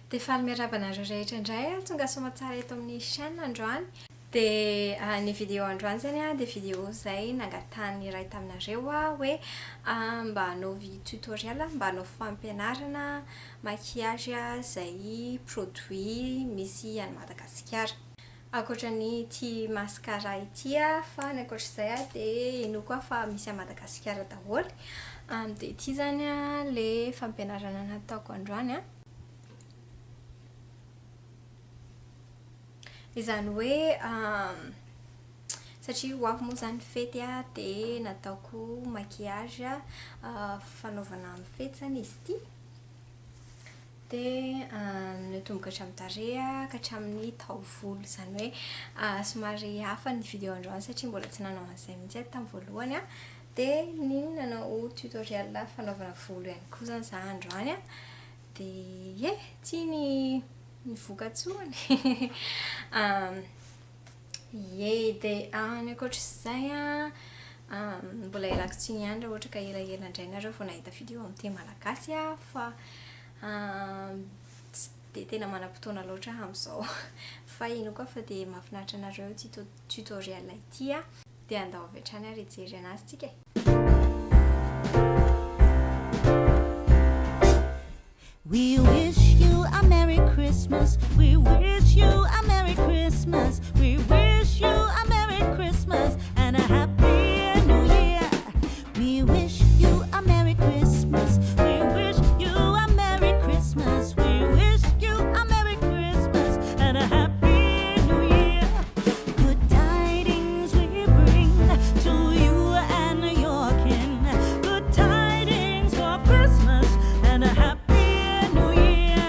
Dia faly miarabanareo rehetra indray a tonga somatsara eto amin'ny chaîne androany. Dia ny vidéo androany zany a dia vidéo izay nangatahany iray taminareo a hoe mba hanaovy tutoriel mba hanao fampianarana maquillage izay produit misy any Madagasikara. Ankoatran'ny ity mascara ity a fa ny ankoatr'izay a dia ino koa fa misy any Madagasikara daholo. Dia ity zany a le fampianarana nataoko androany a. Izany hoe satria ho avy moa zany fety a dia nataoko maquillage fanaovana amin'ny fety zany izy ity. Dia natomboka hatramin'ny tarehy ka hatramin'ny taovolo, izany hoe somary hafa ny vidéo androany satria mbola tsy nanao an'izay mihitsy tamin'ny voalohany a. Dia nanao tutoriel fanaovana volo ihany koa zany za androany a. Dia tiany voka-tsoany. Dia ny ankoatr'izay a mbola ialako tsiny ihany raha ohatra ka elaela indray nareo vao nahita vidéo amin'ny teny malagasy a, fa tsy dia tena manam-potoana loatra amin'izao. Fa ino koa fa dia mahafinaritra anareo ity tutoriel ity a, dia andao avy hatrany ary hijery anazy tsika. We wish you a Merry Christmas. We wish you a Merry Christmas. We wish you a Merry Christmas and a Happy New Year. We wish you a Merry Christmas. We wish you a Merry Christmas. We wish you a Merry Christmas and a Happy New Year. Good tidings we bring to you and your kin. Good tidings for Christmas and a Happy New Year.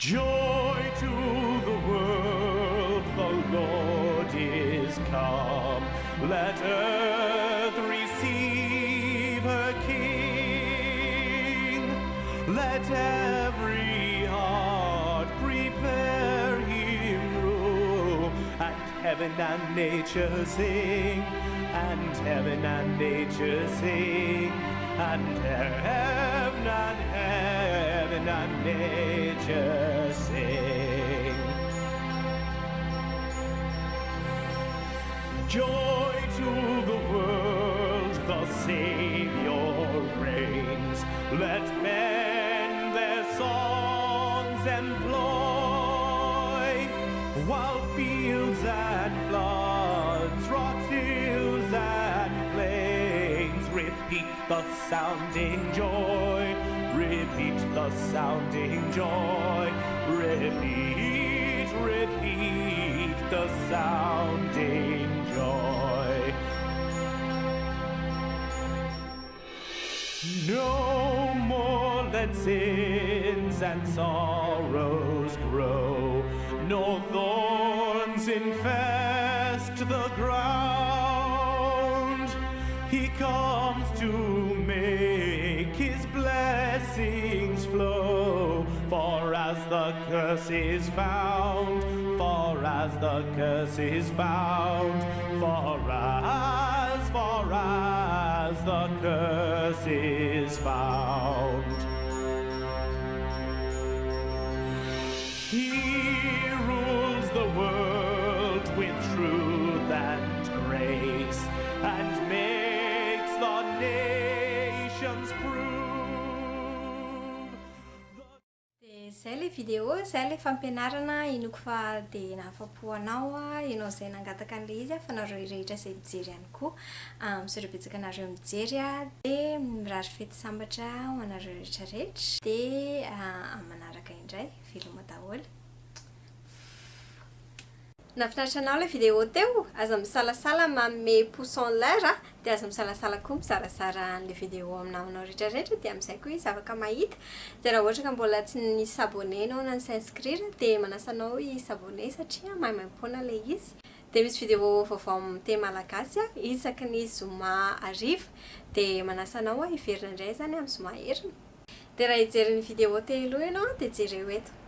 Joy to the world, the Lord is come. Let earth receive her King. Let every heart prepare him room. And heaven and nature sing, and heaven and nature sing, and heaven and nature sing. Joy to the world, the Savior reigns. Let men their songs employ, while fields and floods, rocks, hills and plains repeat the sounding joy. Repeat the sounding joy. Repeat, repeat the sounding joy. No more let sins and sorrows grow, nor thorns infest the ground. He comes to make his blessings flow, for as the curse is found, for as the curse is found, for as the curse is found. He rules the world with truth and grace, and makes the nations prove. Dia izay ilay vidéo zay le fampianarana inoko fa dia nahafapo anao ianao izay nangataka an'ilay izy fa nareo rehetra izay mijery ihany koa misorabetsaka anareo mijery dia mirary fety sambatra ho anareo rehetrarehetra dia manaraka indray veloma daholo. Nafinaritra anao ilay vidéo teo, aza misalasala manome pouce en l'air dia aza misalasala koa mizarazara an'ilay vidéo aminaminao rehetrarehetra dia amin'izay koa izy afaka mahita. Dia raha ohatra ka mbola tsy nisy abonné anao na nis'inscrire dia manasa anao hisabonné satria maimaimpona ilay izy. Dia misy vidéo vaovao amin'ny teny malagasy isaky ny zoma hariva dia manasa anao hiverina indray zany amin'ny zoma heriny. Dia raha hijery ny vidéo telo ianao dia jereo eto.